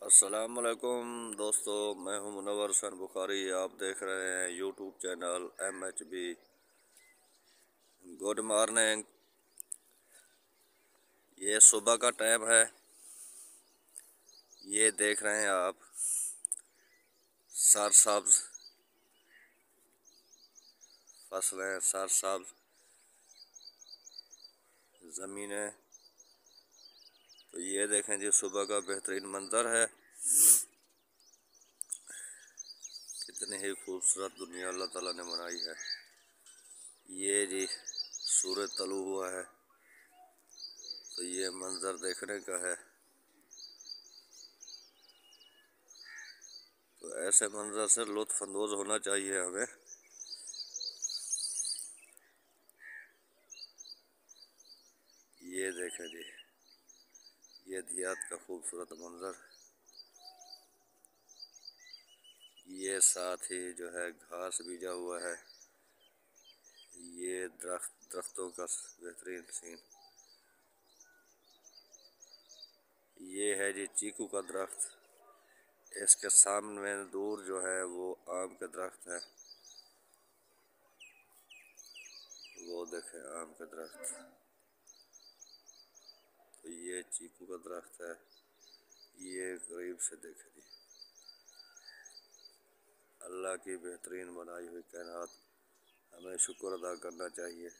अस्सलामुअलैकुम दोस्तों, मैं हूं मुनव्वर हुसैन बुखारी। आप देख रहे हैं YouTube channel MHB। Good morning. ये सुबह का टाइम है। ये देख रहे हैं आप सरसब्ज फसलें, सरसब्ज ज़मीनें। तो ये देखें जी, सुबह का बेहतरीन मंजर है। कितनी ही खूबसूरत दुनिया अल्लाह ताला ने बनाई है। ये जी सूरज तलु हुआ है, तो ये मंजर देखने का है। तो ऐसे मंजर से लुत्फ़ अंदोज़ होना चाहिए हमें। ये देखें जी, ये दियात का खूबसूरत मंजर। ये साथ ही जो है घास बीजा हुआ है। ये दरख्तों का बेहतरीन सीन। ये है जी चीकू का दरख्त। इसके सामने दूर जो है वो आम के दरख्त है। वो देखें आम के दरख्त। तो ये चीकू का दरख्त है। ये करीब से देखें जी, अल्लाह की बेहतरीन बनाई हुई कायनात। हमें शुक्र अदा करना चाहिए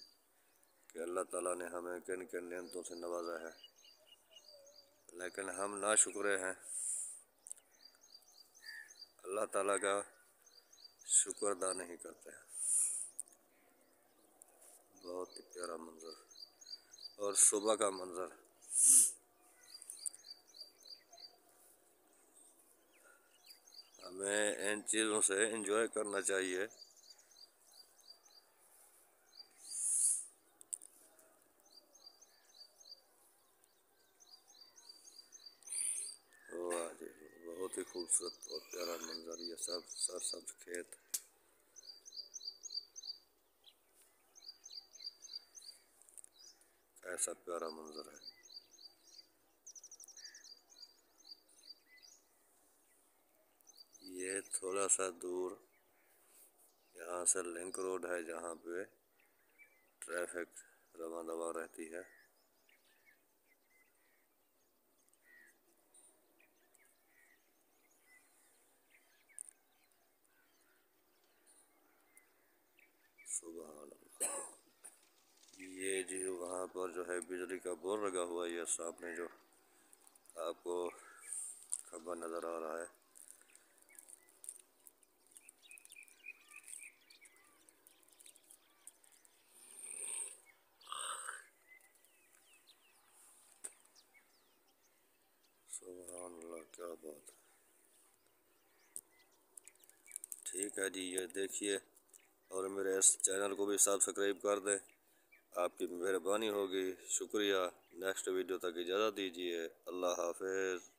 कि अल्लाह ताला ने हमें किन किन नेमतों से नवाजा है, लेकिन हम नाशुक्रे हैं। अल्लाह ताला का शुक्र अदा नहीं करते हैं। बहुत ही प्यारा मंजर और सुबह का मंजर। हमें इन चीज़ों से एंजॉय करना चाहिए। वाह जी, बहुत ही खूबसूरत और प्यारा मंजर। ये सब सरसब्ज खेत। ऐसा प्यारा मंजर है। ये थोड़ा सा दूर यहाँ से लिंक रोड है, जहाँ पे ट्रैफिक रवां दवा रहती है। सुबह ये जी वहाँ पर जो है बिजली का बोर्ड लगा हुआ है। ये सामने जो आपको खंभा नज़र आ रहा है। सुभान अल्लाह, क्या बात है। ठीक है जी, ये देखिए और मेरे इस चैनल को भी सब्सक्राइब कर दें। आपकी मेहरबानी होगी। शुक्रिया। नेक्स्ट वीडियो तक इजाज़त दीजिए। अल्लाह हाफ़िज़।